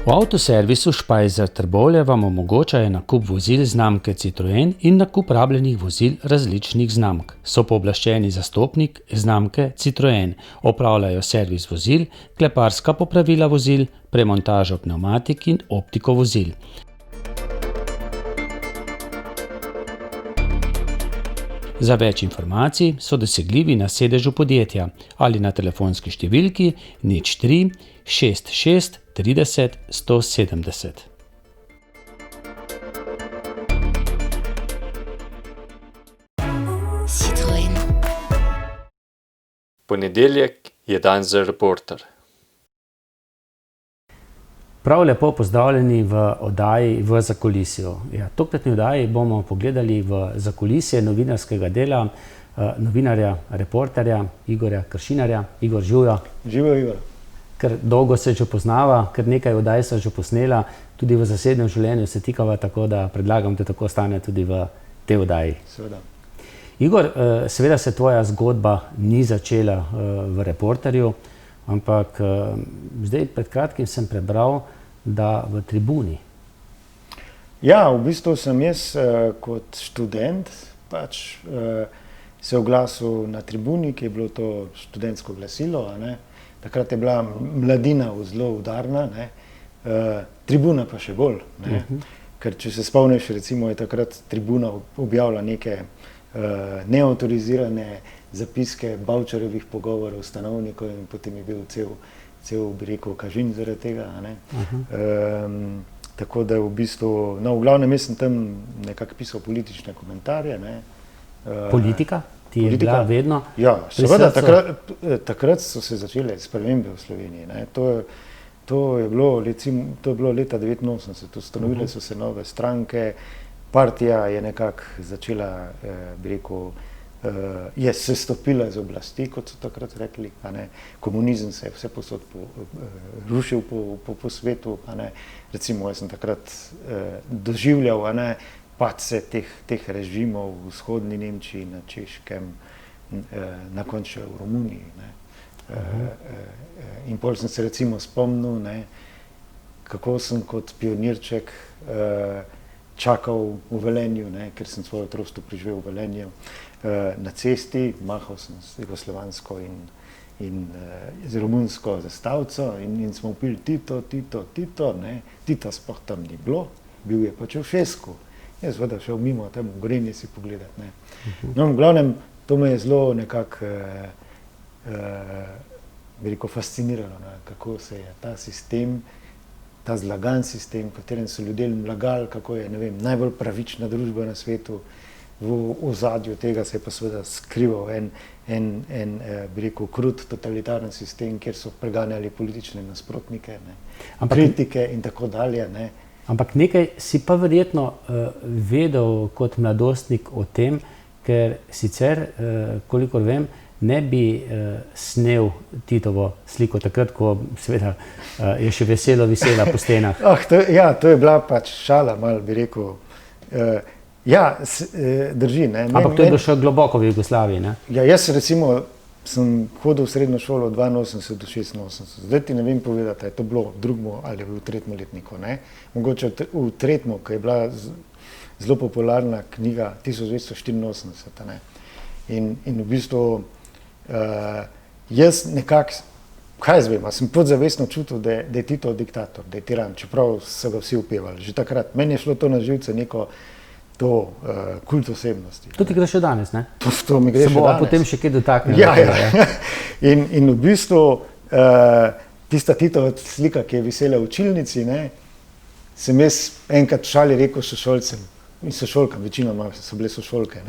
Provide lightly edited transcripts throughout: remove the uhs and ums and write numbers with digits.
V avtoservisu Špajzer Trbovlje vam omogočajo nakup vozil znamke Citroen in nakup rabljenih vozil različnih znamk. So pooblaščeni zastopnik znamke Citroen, opravljajo servis vozil, kleparska popravila vozil, premontažo pnevmatik in optiko vozil. Za več informacij so dosegljivi na sedežu podjetja ali na telefonski številki 03 66 30 170. Citroen. Ponedeljek je dan za Reporter. Prav lepo pozdravljeni v oddaji V zakulisju. Tokratni oddaji bomo pogledali v zakulisje novinarskega dela novinarja, reporterja Igorja Kršinarja. Igor, živjo. Živjo, Igor. Ker dolgo se že poznava, ker nekaj oddaj sva že posnela, tudi v zasebnem življenju se tikava, tako da predlagam, da tako stane tudi v tej oddaji. Seveda. Igor, seveda se tvoja zgodba ni začela v Reporterju, ampak zdaj pred kratkim sem prebral, da v Tribuni. Ja, v bistvu sem jaz kot študent se oglasil na Tribuni, ki je bilo to študentsko glasilo, Takrat je bila mladina zelo udarna, Tribuna pa še bolj, Ker če se spomniš, recimo je takrat Tribuna objavila neke neautorizirane zapiske Bavčarjevih pogovorov stanovnikov in potem je bil cel bi rekel, kažin zaradi tega, Tako da v bistvu, v glavnem jaz sem tam nekako pisal politične komentarje, Politika? Ti je bila vedno? Ja, seveda, takrat so se začele spremembe v Sloveniji, To je bilo leta 1989, ustanovile so se nove stranke, partija je nekako začela, bi rekel, je sestopila iz oblasti, kot so takrat rekli, Komunizem se je vse posod rušil po svetu, Recimo, jaz sem takrat doživljal, padce teh režimov v vzhodni Nemčiji, na Češkem, na koncu v Romuniji, In pol sem se recimo spomnil, kako sem kot pionirček čakal v Velenju, ker sem svojo otroštvo preživel v Velenju, na cesti, mahal sem z jugoslovansko in z romunsko zastavico in smo vpili Tito, Tita sploh tam ni bilo, bil je pa Čaušesku. Jaz seveda šel mimo tam v Gorenje si pogledati, v glavnem, to me je zelo nekako, bi rekel, fasciniralo, kako se je ta sistem, ta zlagan sistem, v katerem so ljudje lagali, kako je, najbolj pravična družba na svetu, v ozadju tega se je pa seveda skrival en bi rekel, krut totalitarni sistem, kjer so preganjali politične nasprotnike, kritike in tako dalje, Ampak nekaj si pa verjetno vedel kot mladostnik o tem, ker sicer, kolikor vem, ne bi snel Titovo sliko takrat, ko seveda je še veselo visela po stenah. To je bila pač šala, malo bi rekel. Drži. Ampak to je bilo še globoko v Jugoslaviji, Ja, jaz recimo sem hodil v srednjo šolo od 82 do 86. Zdaj ti ne vem povedati, je to bilo v drugem ali v tretjem letniku, Mogoče v tretjem, ko je bila zelo popularna knjiga 1984, In v bistvu jaz nekako, kaj jaz vem, sem podzavestno čutil, da je Tito diktator, da je tiran, čeprav so ga vsi upevali. Že takrat, meni je šlo to na živce neko kult osebnosti. To ti gre še danes, To mi gre še danes. Se bo potem še kaj dotaknil. Ja. In v bistvu tista Titova slika, ki je visela v učilnici, sem jaz enkrat v šali rekel sošolcem in sošolkam, večinoma so bile sošolke,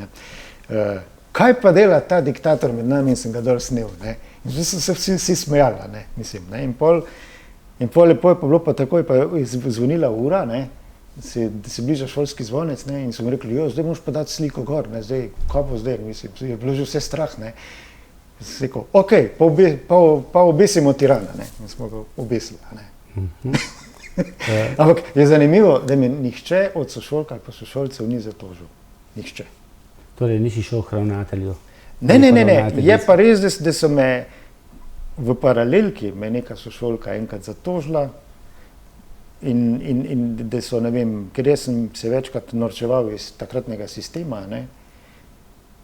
kaj pa dela ta diktator med nami, in sem ga dol snel, In so se vsi smejali, mislim, In pol lepo je pa bilo pa takoj, pa je zvonila ura, se bliža šolski zvonec, in so mi rekli, zdaj moraš pa dati sliko gor, zdaj, kaj bo zdaj, mislim, je bilo že vse strah, Sem rekel, okej, pa obesimo tirana, In smo ga obesili, Ampak je zanimivo, da me nihče od sošolk ali pa sošolcev ni zatožil. Nihče. Torej nisi šel k ravnatelju? Ne. Je pa res, da so me v paralelki neka sošolka enkrat zatožila in da so, ne vem, ker jaz sem se večkrat norčeval iz takratnega sistema, ne,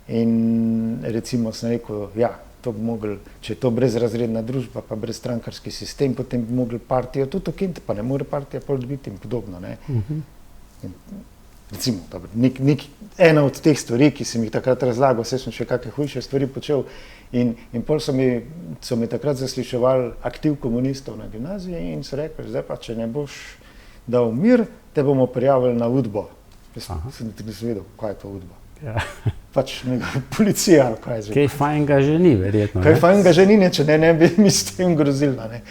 in recimo sem rekel, ja, to bi mogli, če je to brezrazredna družba, pa brezstrankarski sistem, potem bi mogli partijo tudi ukiniti, pa ne more partija pol biti in podobno, ne. In, recimo, dobro, ena od teh stvari, ki sem jih takrat razlagal, vse sem še kakšne hujše stvari počel in pol so mi takrat zasliševali aktiv komunistov na gimnaziji in so rekli, zdaj pa, če ne boš dal mir, te bomo prijavili na UDBO. Jaz sem vedel, kaj je to UDBO. Ja. Pač policija, ali kaj je že. Kaj fajnega že ni, verjetno. Kaj fajnega že ni, če ne bi mi s tem grozila, ne.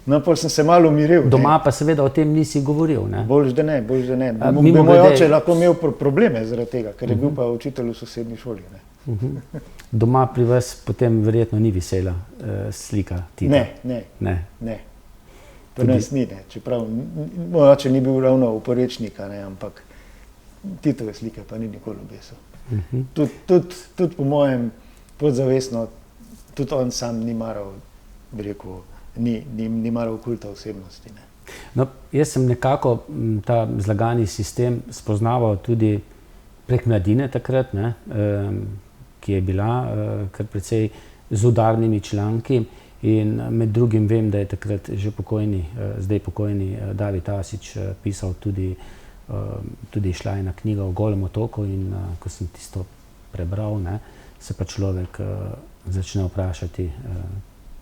No, pol sem se malo umiril. Doma pa seveda o tem nisi govoril, ne? Boljš, da ne. Bi moj oče lahko imel probleme zaradi tega, ker je bil pa učitelj v sosednji šoli, ne. Doma pri vas potem verjetno ni vesela slika Tita? Ne. Pri nas ni, ne. Čeprav moj oče ni bil ravno oporečnik, ne, ampak Titove slike pa ni nikoli obesil. Tudi po mojem podzavestno, tudi on sam ni maral, bi rekel, ni maral kulta osebnosti, ne. No, jaz sem nekako ta zlagani sistem spoznaval tudi prek Mladine takrat, ne, ki je bila kar precej z udarnimi članki in med drugim vem, da je takrat že zdaj pokojni David Asič pisal tudi šla ena knjiga o Golem otoku in ko sem tisto prebral, ne, se pa človek začne vprašati,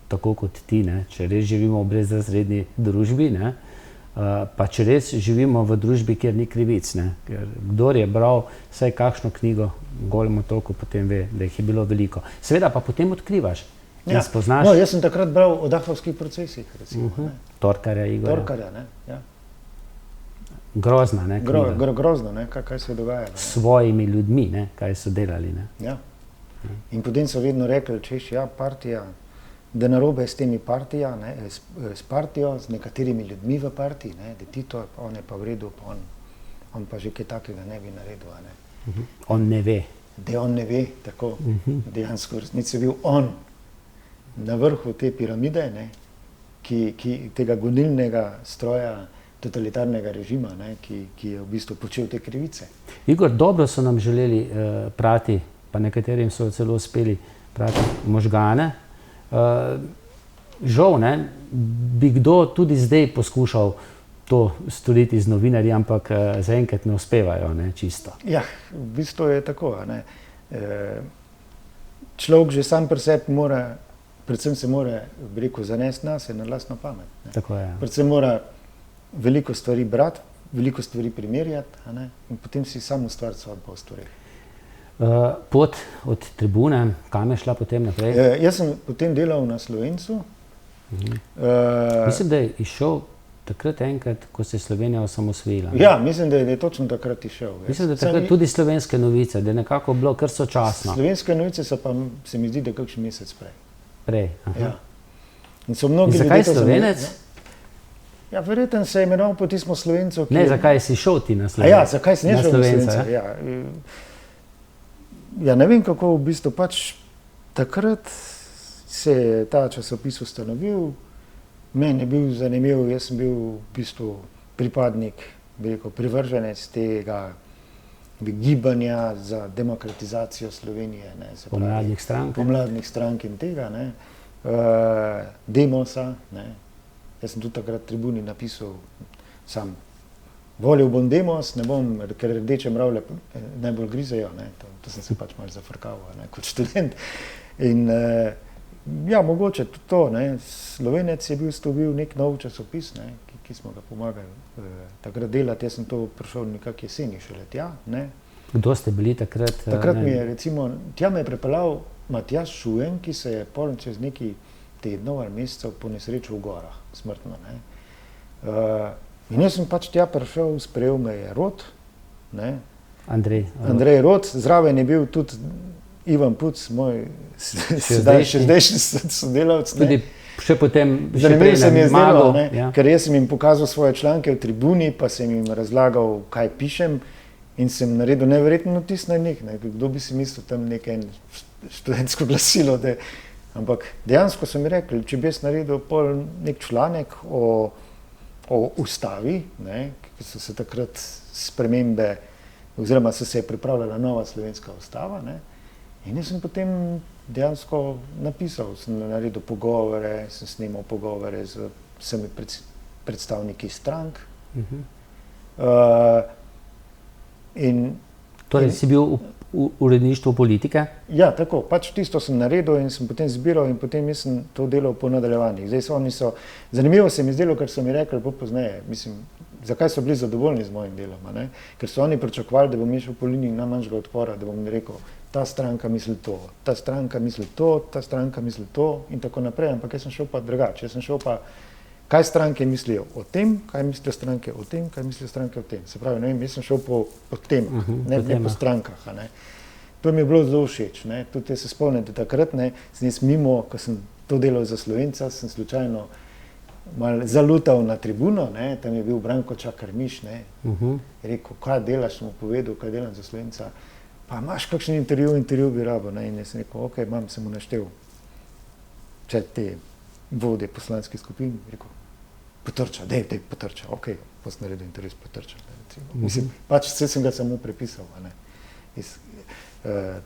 tako kot ti, ne, če res živimo v brezrazredni družbi, ne, pa če res živimo v družbi, kjer ni krivic, ne, ker kdor je bral vsaj kakšno knjigo o Golem otoku, potem ve, da jih je bilo veliko. Seveda pa potem odkrivaš in spoznaš. No, jaz sem takrat bral o Dahovskih procesih, recimo. Torkarja Igorja. Torkarja, ne, ja. Grozna, ne, knjiga. Grozno, ne, kaj se je dogajalo. S svojimi ljudmi, ne, kaj so delali, ne. Ja. In potem so vedno rekli, češ, ja, partija, da narobe s temi partija, ne, s partijo, z nekaterimi ljudmi v partiji, ne, da Tito, on je pa v redu, pa on pa že kaj takega ne bi naredil, ne. On ne ve. Da on ne ve, tako, dejansko v resnici je bil on na vrhu te piramide, ne, ki tega gonilnega stroja totalitarnega režima, ne, ki je v bistvu počel te krivice. Igor, dobro so nam želeli prati, pa nekaterim so celo uspeli prati možgane. Žal, ne, bi kdo tudi zdaj poskušal to storiti z novinarji, ampak zaenkrat ne uspevajo, ne, čisto. Ja, v bistvu je tako, ne. Človek že sam pri sebi mora, predvsem se mora, bi rekel, zanesti nase, na lastno pamet, ne. Tako je. Predvsem mora veliko stvari brati, veliko stvari primerjati, a ne, in potem si sam ustvariti svojo stvari. Pot od Tribune, kam je šla potem naprej? Jaz sem potem delal na Slovencu. Mislim, da je izšel takrat enkrat, ko se je Slovenija osamosvojila. Ja, mislim, da je točno takrat izšel. Mislim, da takrat tudi Slovenske novice, da je nekako bilo kar sočasno. Slovenske novice so pa, se mi zdi, da kakšen mesec prej. Prej, aha. Ja. In so mnogi zakaj Slovenec? Ja, verjetno se je imenoval po tistem Slovencu, ki Ne, zakaj si šel ti na Slovenca? Ja, zakaj si ne šel na Slovenca, ja. Ja, ne vem, kako v bistvu pač takrat se je ta časopis ustanovil, meni je bil zanimiv, jaz sem bil v bistvu pripadnik, bi rekel, privrženec tega gibanja za demokratizacijo Slovenije, ne, se pravi, pomladnih strank in tega, ne, Demosa, ne. Jaz sem tudi takrat Tribuni napisal sam, volil bom Demos, ne bom, ker rdeče mravlje najbolj grizejo, ne, to sem se pač malo zafrkaval, ne, kot študent. In ja, mogoče tudi to, ne, Slovenec je bil nek nov časopis, ne, ki smo ga pomagali takrat delati, jaz sem to prišel nekak jeseni šele tja, ne. Kdo ste bili takrat? Takrat mi je recimo, tja me je pripeljal Matjaž Šujen, ki se je pol čez neki tednov ali mesecev ponesrečil v gorah, smrtno, ne. In jaz sem pač tja prišel, sprejel me je Rot, ne. Andrej Rot, zraven je bil tudi Ivan Puc, moj zdajšnji sodelavec, ne. Tudi še potem, zanimivo se mi je zdelo, ne, ja. Ker jaz sem jim pokazal svoje članke v Tribuni, pa sem jim razlagal, kaj pišem in sem naredil neverjetno vtis na njih, ne. Kdo bi si mislil tam nekaj študentsko glasilo, ampak dejansko so mi rekli, če bi jaz naredil pol nek članek o o ustavi, ne, ki so se takrat spremembe, oziroma so se je pripravljala nova slovenska ustava, ne, in jaz sem potem dejansko napisal, sem naredil pogovore, sem snimal pogovore z vsemi predstavniki strank. Torej si bil v uredništvu Politike? Ja, tako, pač tisto sem naredil in sem potem zbiral in potem jaz sem to delal po nadaljevanjih. Zanimivo se mi zdelo, ker so mi rekli pozneje, mislim, zakaj so bili zadovoljni z mojim delom, ne? Ker so oni pričakovali, da bom išel po liniji najmanjšega odpora, da bom rekel, ta stranka misli to, ta stranka misli to, ta stranka misli to in tako naprej, ampak jaz sem šel pa drugače, jaz sem šel pa, kaj stranke mislijo o tem, kaj mislijo stranke o tem, kaj mislijo stranke o tem. Se pravi, ne vem, jaz sem šel po temah, ne po strankah, ne. To mi je bilo zelo všeč, ne. Tudi jaz se spomnim, da takrat, ne, sem jaz mimo, ko sem to delal za Slovenca, sem slučajno malo zalutal na tribuno, ne, tam je bil Branko Čakar-Miš, ne, je rekel, kaj delaš, sem mu povedal, kaj delam za Slovenca, pa imaš kakšen intervju bi rabo, ne, in jaz sem rekel, ok, imam, sem mu naštel vse te vodje poslanskih skupin, rekel, Potrča, dej Potrča, ok, pa sem naredil intervju s Potrča, recimo. Mislim, pač vse sem ga samo prepisal, ne, iz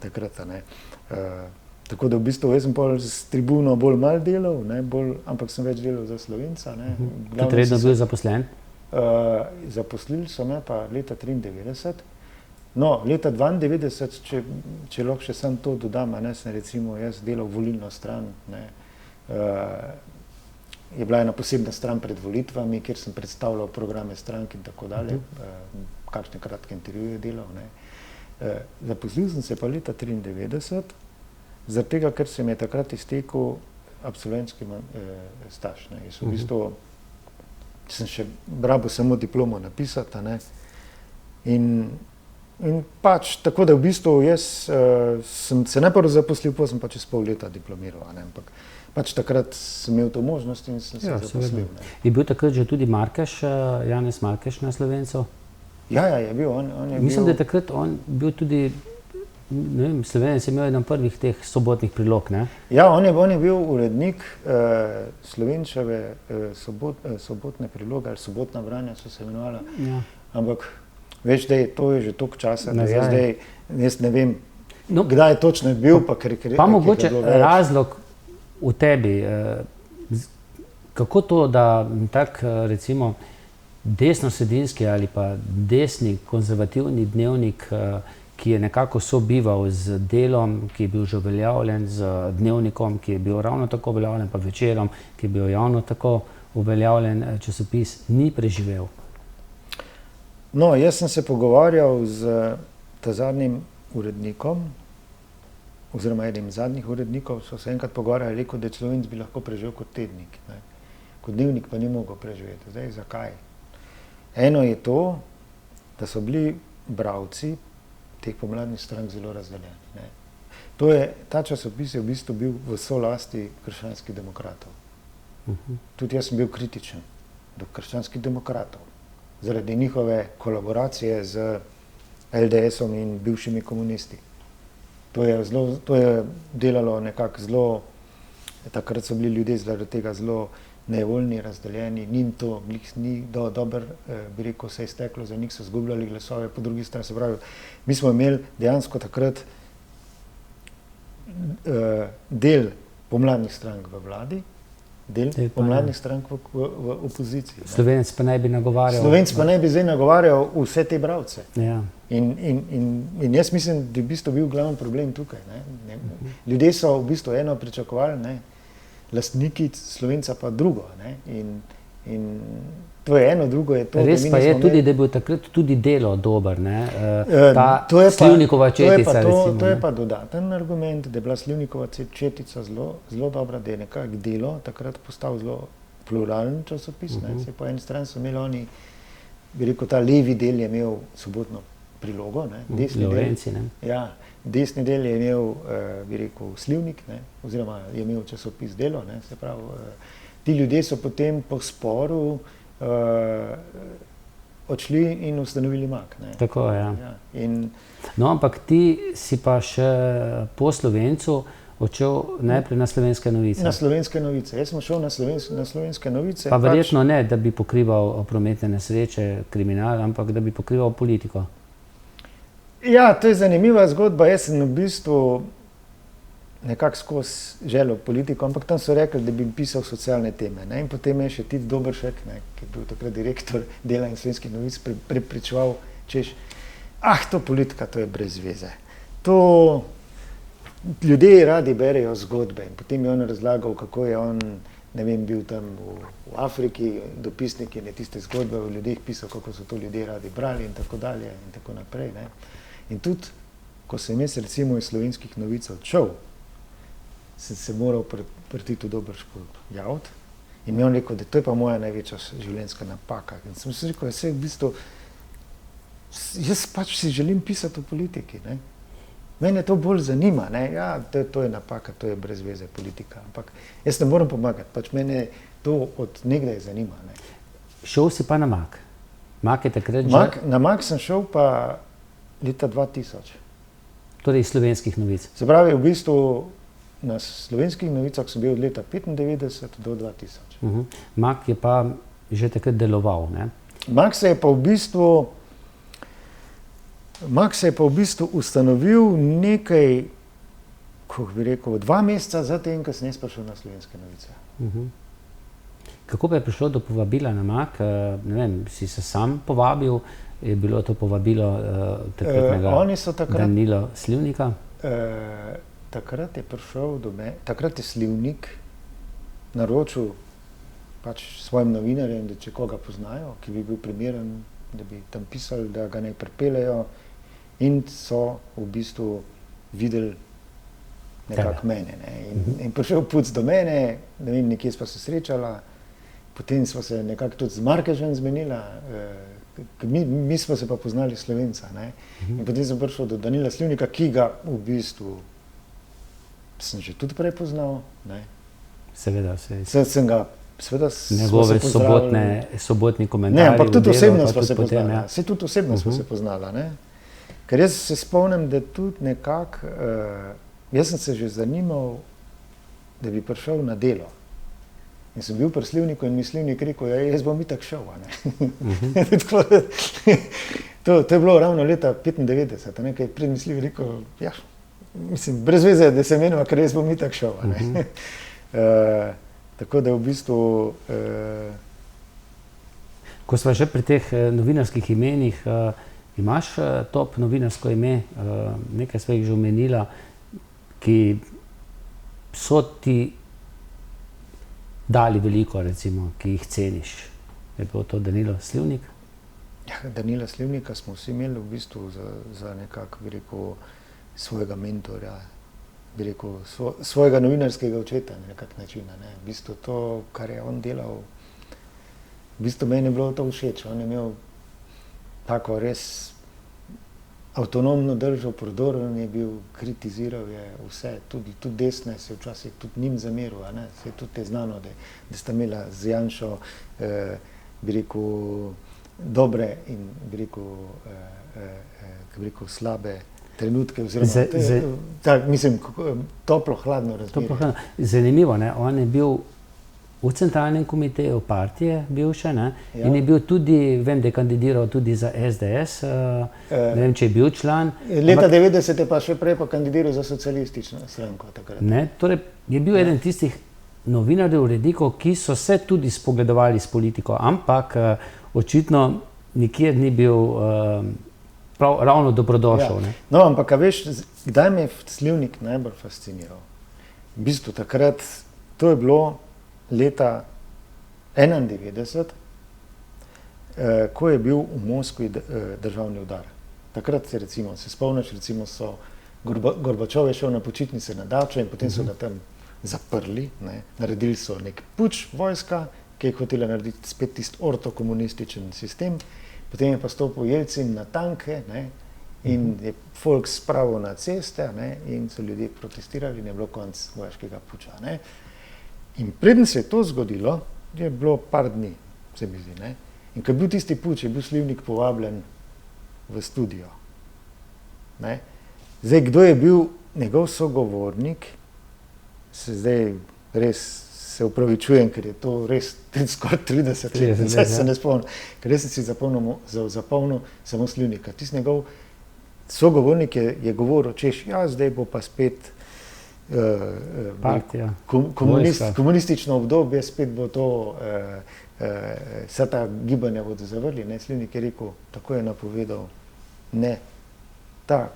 takrat, ne. Tako da v bistvu jaz sem pol s tribuno bolj malo delal, ne, ampak sem več delal za Slovenca, ne. Tudi redno bil zaposlen? Zaposlili so me pa leta 1993. No, leta 1992, če lahko še sam to dodam, ne, sem recimo jaz delal volilno stran, ne. Je bila ena posebna stran pred volitvami, kjer sem predstavljal programe strank in tako dalje, kakšne kratke intervjuje delal, ne. Zaposlil sem se pa leta 1993, zaradi tega, ker se mi je takrat iztekel absolventski staž, ne. Jaz v bistvu sem še rabil samo diplomo napisati, ne. In pač tako, da v bistvu jaz sem se najprej zaposlil, potem sem pa čez pol leta diplomiral, ne, ampak pač takrat sem imel to možnost in sem se zaposlil. Je bil takrat že tudi Markeš, Janez Markeš na Slovencu? Ja, je bil, on je bil. Mislim, da je takrat on bil tudi, ne vem, Slovenec je imel eden prvih teh sobotnih prilog, ne? Ja, on je bil urednik Slovenčeve sobotne priloge, ali sobotna branja so se imenovala, ampak veš, to je že toliko časa, da jaz ne vem, kdaj je točno bil, pa ker pa mogoče razlog v tebi, kako to, da tak recimo desnosredinski ali pa desni konzervativni dnevnik, ki je nekako sobival z Delom, ki je bil že uveljavljen, z Dnevnikom, ki je bil ravno tako uveljavljen, pa Večerom, ki je bil javno tako uveljavljen časopis, ni preživel? No, jaz sem se pogovarjal z ta zadnjim urednikom, oziroma enim zadnjih urednikov, so se enkrat pogovarjali, rekel, da Slovenc bi lahko preživel kot tednik, ne. Kot dnevnik pa ni mogel preživeti. Zdaj, zakaj? Eno je to, da so bili bralci teh pomladnih strank zelo razdeljeni, ne. Ta časopis je v bistvu bil v solasti krščanskih demokratov. Tudi jaz sem bil kritičen do krščanskih demokratov, zaradi njihove kolaboracije z LDS-om in bivšimi komunisti. To je delalo nekako zelo, takrat so bili ljudje zaradi tega zelo nevoljni, razdeljeni, njim to ni dobro, bi rekel, se je steklo, za njih so zgubljali glasove, po drugi strani se pravi, mi smo imeli dejansko takrat del pomladnih strank v vladi, del pomladnih strank v opoziciji. Slovenec pa naj bi nagovarjal. Slovenec pa naj bi zdaj nagovarjal vse te bralce. Ja. In jaz mislim, da je v bistvu bil glavni problem tukaj, ne. Ljudje so v bistvu eno pričakovali, ne, lastniki Slovenca pa drugo, ne. In to je eno, drugo je to, res pa je tudi, da je bil takrat tudi Delo dober, ne. Ta Slivnikova četica, recimo. To je pa dodaten argument, da je bila Slivnikova četica zelo dobra, da je nekako Delo takrat postal zelo pluralen časopis, ne. Se po eni strani so imeli oni, bi rekel, ta levi del je imel sobotno prilogo, ne. Lovrenci, ne. Ja, desni del je imel, bi rekel, Slivnik, ne, oziroma je imel časopis Delo, ne, se pravi, ti ljudje so potem po sporu odšli in ustanovili MAK, ne. Tako, ja. No, ampak ti si pa še po Slovencu odšel najprej na Slovenske novice. Na Slovenske novice. Jaz sem šel na Slovenske novice. Pa verjetno ne, da bi pokrival prometne nesreče, kriminal, ampak da bi pokrival politiko. Ja, to je zanimiva zgodba. Jaz sem v bistvu nekako skozi želel politiko, ampak tam so rekli, da bi pisal socialne teme. Ne? In potem je še Tit Dobršek, ne, ki je bil takrat direktor Dela in Slovenskih novic, prepričeval, češ, to politika, to je brez veze. To ljudje radi berejo zgodbe. In potem je on razlagal, kako je on, ne vem, bil tam v Afriki, dopisnik je tiste zgodbe o ljudeh pisal, kako so to ljudje radi brali in tako dalje in tako naprej. Ne. In tudi, ko sem jaz recimo iz Slovenskih novic odšel, sem se moral pri Titu Dobršku javiti in mi je on rekel, da to je pa moja največja življenjska napaka. In sem si rekel, da v bistvu, jaz pač si želim pisati o politiki. Ne. Mene to bolj zanima, ne? Ja, to je napaka, to je brez veze politika, ampak jaz ne moram pomagati, pač mene to od nekdaj zanima. Ne? Šel si pa na MAK. MAK je takrat Na MAK sem šel pa leta 2000. Torej iz Slovenskih novic. Se pravi, v bistvu na Slovenskih novicah sem bil od leta 1995 do 2000. MAK je pa že takrat deloval, ne? MAK se je pa v bistvu ustanovil nekaj, kako bi rekel, 2 meseca zatem, ko sem jaz prišel na Slovenske novice. Kako pa je prišlo do povabila na MAK? Ne vem, si se sam povabil? Je bilo to povabilo takratnega Danila Slivnika? Takrat je prišel do mene, takrat je Slivnik naročil pač svojim novinarjem, da če koga poznajo, ki bi bil primeren, da bi tam pisali, da ga naj pripeljejo. In so v bistvu videli nekako mene. Ne. In prišel puc do mene, ne vem, nekje sva se srečala, potem sva se nekako tudi z Markežem zmenila, mi smo se pa poznali Slovenca. Ne. In potem sem prišel do Danila Slivnika, ki ga v bistvu sem že tudi prej poznal. Ne. Seveda. Njegove sobotni komentarji. Ne, ampak tudi osebno sva se poznala. Se tudi osebno sva se poznala, ne. Ker jaz se spomnim, da tudi nekako, jaz sem se že zanimal, da bi prišel na delo. In sem bil pri Slivniku in mi Slivnik rekel, jaz bom itak šel. To je bilo ravno leta 1995, ne, kaj pred mi Slivnik rekel, ja, mislim, brez veze, da se menimo, ker jaz bom itak šel. Tako da v bistvu... Ko sva že pri teh novinarskih imenih, imaš top novinarsko ime, nekaj sva jih že omenila, ki so ti dali veliko, recimo, ki jih ceniš. Je bilo to Danilo Slivnik? Ja, Danila Slivnika smo vsi imeli v bistvu za nekako, bi rekel, svojega mentorja, bi rekel, svojega novinarskega očeta, nekak načina. Ne. V bistvu to, kar je on delal, v bistvu meni je bilo to všeč. On je imel tako res avtonomno držo, prodoren je bil, kritiziral je vse, tudi desne se včasih tudi njim zameril, a ne, se tudi je znano, da sta imela z Janšo, bi rekel, dobre in bi rekel, slabe trenutke, oziroma, mislim, toplo-hladno razmerje. Zanimivo, ne, on je bil v centralnem komiteju partije bil še, ne? Ja. In je bil tudi, vem, da je kandidiral tudi za SDS, ne vem, če je bil član. Leta 90 je pa še prej pa kandidiral za socialistično stranko takrat. Ne, torej je bil eden tistih novinarjev, urednikov, ki so se tudi spogledovali s politiko, ampak očitno nikjer ni bil ravno dobrodošel. Ja. No, ampak a veš, kdaj me je Slivnik najbolj fasciniral? V bistvu takrat, to je bilo leta 1991, ko je bil v Moskvi državni udar. Takrat se spomniš, recimo so Gorbačov je šel na počitnice na dačo in potem so ga tam zaprli, ne. Naredili so nek puč vojska, ki je hotela narediti spet tisti ortokomunističen sistem, potem je pa stopil Jelcin na tanke, ne, in je folk spravil na ceste, ne, in so ljudje protestirali in je bilo konec vojaškega puča. Ne. In preden se je to zgodilo, je bilo par dni, se mi zdi, ne. In ko je bil tisti puč, je bil Slivnik povabljen v studio. Ne. Zdaj, kdo je bil njegov sogovornik, se zdaj res se upravičujem, ker je to res skoraj 30 let, zdaj se ne spomnim, ker res sem si zapomnil samo Slivnika. Tisti njegov sogovornik je govoril, češ, ja, zdaj bo pa spet Partija. Komunistično obdobje, spet bo to, vsa ta gibanja bodo zavrli. Ne? Slivnik je rekel, tako je napovedal, ne, ta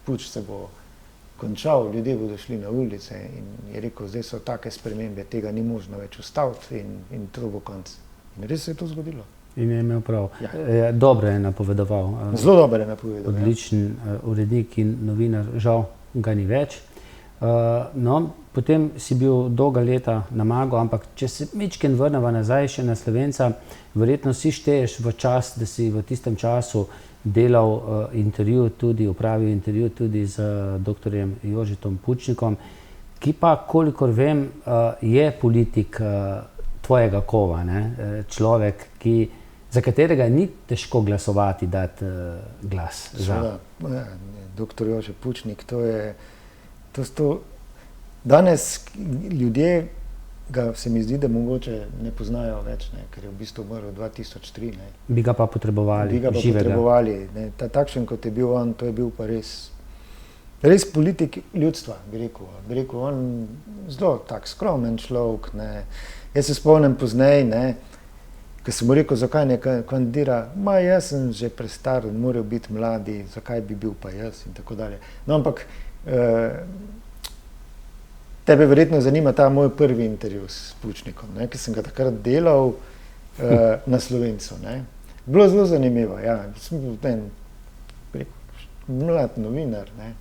puč se bo končal, ljudje bodo šli na ulice in je rekel, zdaj so take spremembe, tega ni možno več ustaviti in to bo konc. In res se je to zgodilo. In je imel prav. Ja. Dobro je napovedoval. Zelo dobro je napovedal. Odličen urednik in novinar, žal ga ni več. No, potem si bil dolga leta na Magu, ampak če se mičken vrneva nazaj še na Slovenca, verjetno si šteješ v čas, da si v tistem času delal opravil intervju tudi z doktorjem Jožetom Pučnikom, ki pa, kolikor vem, je politik tvojega kova, ne? Človek, za katerega ni težko glasovati, dati glas. Doktor Jože Pučnik, danes ljudje se mi zdi, da mogoče ne poznajo več, ne, ker je v bistvu umrl 2003. Ne. Bi ga pa potrebovali, ne. Takšen, kot je bil on, to je bil pa res politik ljudstva, bi rekel. On zelo tak skromen človek. Ne. Jaz se spomnim pozneje, ne, ko sem mu rekel, zakaj ne kandidira, jaz sem že prestar, morajo biti mladi, zakaj bi bil pa jaz in tako dalje. No, ampak tebe verjetno zanima ta moj prvi intervju s Pučnikom, ne, ki sem ga takrat delal na Slovencu. Ne. Bilo zelo zanimivo, ja. Sem bil mlad novinar. Ne.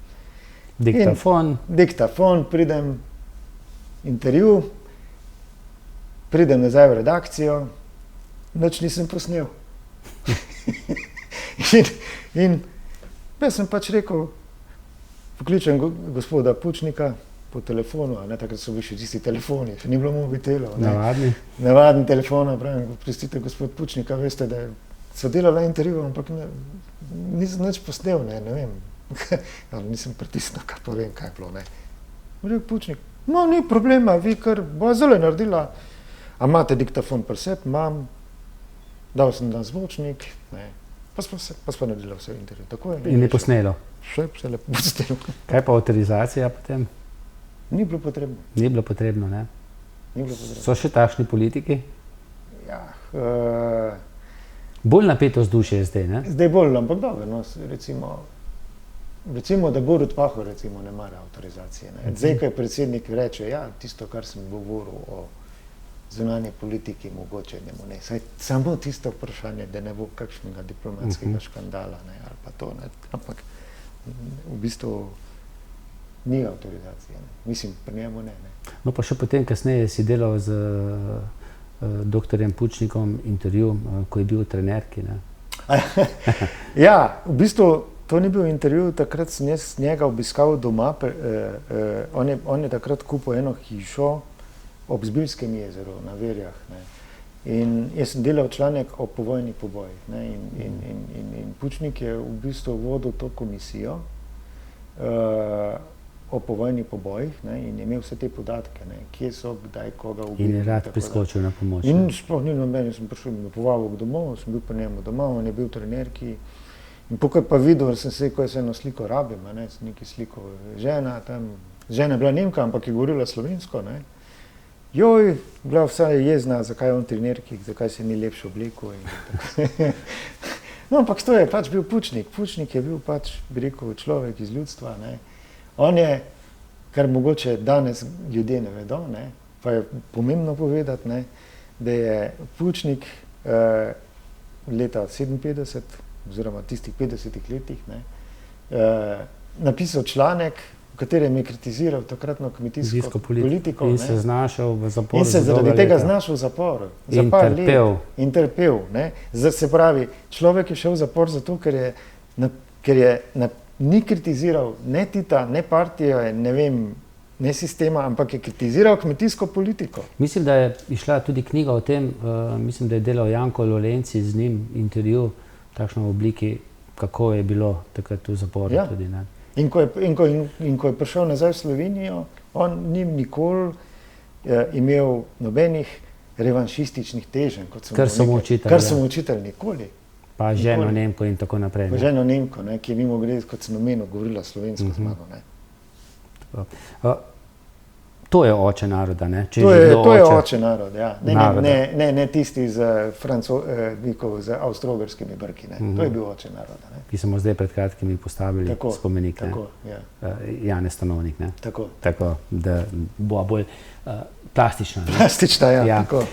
Diktafon, pridem intervju, pridem nazaj v redakcijo, nič nisem posnel. in jaz sem pač rekel, pokličem gospoda Pučnika po telefonu, takrat so bili še tisti telefoni, še ni bilo mobitelov. Navadni telefon, pravim, prostite gospod Pučnik, veste, da so delala intervju, ampak nisem nič posnel, ne vem. Nisem pritisnil, kar povem, kaj je bilo. Rekel Pučnik, no ni problema, vi kar bo zelo naredila. A imate diktafon pri sebi? Imam, dal sem na zvočnik, pa smo naredila vse intervju. In je posnelo? Vse lepo posnelo. Kaj pa avtorizacija potem? Ni bilo potrebno. Ni bilo potrebno, ne? Ni bilo potrebno. So še takšni politiki? Ja. Bolj napeto vzdušje je zdaj, ne? Zdaj bolj, ampak dobro, no, recimo, da Borut Pahor ne mara avtorizacije. Ne. Zdaj, ko je predsednik reče, ja, tisto, kar sem govoril o zunanji politiki, mogoče njemu ne. Samo tisto vprašanje, da ne bo kakšnega diplomatskega škandala, ne, ali pa to, ne. Ampak v bistvu ni avtorizacije. Ne. Mislim, pri njemu ne. No, pa še potem kasneje si delal z doktorjem Pučnikom intervju, ko je bil v trenerki, ne? Ja, v bistvu to ni bil intervju, takrat sem jaz njega obiskal doma, on je takrat kupil eno hišo ob Zbiljskem jezeru, na Verjah, ne. In jaz sem delal članek o povojnih pobojih, ne, in Pučnik je v bistvu vodil to komisijo o povojnih pobojih, ne, in je imel vse te podatke, ne, kje so, kdaj, koga ubili. In je rad priskočil na pomoč. In sploh ni noben, jaz sem prišel na povabilo domov, sem bil pri njemu doma, on je bil v trenerki. In pokaj pa videl, sem se, ko jaz eno sliko rabim, ne, sem nekaj sliko žena, tam, žena je bila Nemka, ampak je govorila slovensko, ne. Joj, bila vsa jezna, zakaj je on trenerki, zakaj se ni lepše oblekel. No, ampak to je pač bil Pučnik. Pučnik je bil pač, bi rekel, človek iz ljudstva, ne. On je, kar mogoče danes ljudje ne vedo, ne, pa je pomembno povedati, ne, da je Pučnik leta 57, oziroma tistih 50 letih, ne, napisal članek, v katerem je kritiziral takratno kmetijsko politiko. In se znašel v zaporu. In se zaradi tega znašel v zaporu. In trpel. In trpel, ne. Se pravi, človek je šel v zapor zato, ker je ni kritiziral ne Tita, ne partije, ne vem, ne sistema, ampak je kritiziral kmetijsko politiko. Mislim, da je išla tudi knjiga o tem, mislim, da je delal Janko Lolenci z njim intervju, takšno v obliki, kako je bilo takrat v zaporu tudi, ne. In ko je prišel nazaj v Slovenijo, on ni nikoli imel nobenih revanšističnih teženj, Kar so mu očitali, kar so mu očitali nikoli. Pa ženo Nemko in tako naprej. Pa ženo Nemko, ne, ki je mimogrede, kot sem omenil, govorila slovensko z mano. Ne. To je oče naroda, ne? To je oče narod, ja. Ne tisti z avstro-ogrskimi brki, ne. To je bil oče naroda. Ne. Ki smo zdaj pred kratkimi postavili spomenik, tako, ja. Janez Stanovnik, ne? Tako, da bo bolj plastična. Ne? Plastična, ja. Tako.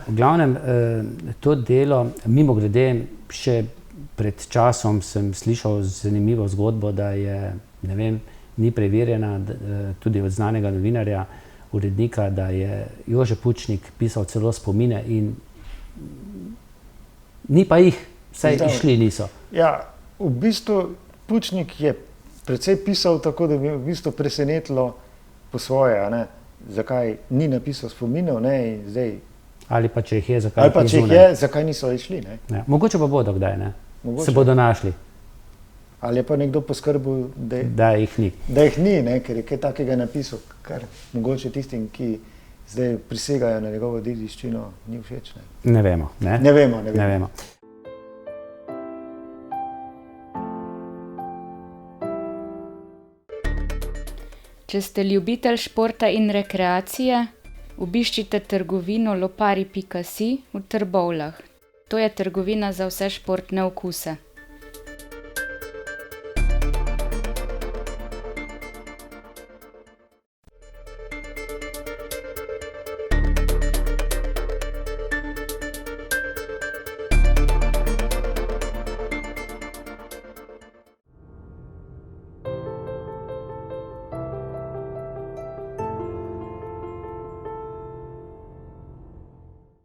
V glavnem, to delo, mimogrede, še pred časom sem slišal zanimivo zgodbo, da je, ne vem, ni preverjena, tudi od znanega novinarja, urednika, da je Jože Pučnik pisal celo spomine in ni pa jih, vsaj išli niso. Ja, v bistvu Pučnik je precej pisal tako, da bi v bistvu presenetilo po svoje, ne, zakaj ni napisal spominov, ne, in zdaj... Ali pa če jih je, zakaj niso išli, ne. Ja, mogoče pa bodo kdaj, ne? Se bodo našli. Ali je pa nekdo poskrbel, da jih ni. Da jih ni, ne, ker je kaj takega napisal, kar mogoče tistim, ki zdaj prisegajo na njegovo dediščino, ni všeč. Ne vemo. Ne vemo. Če ste ljubitelj športa in rekreacije, obiščite trgovino lopari.si v Trbovljah. To je trgovina za vse športne okuse.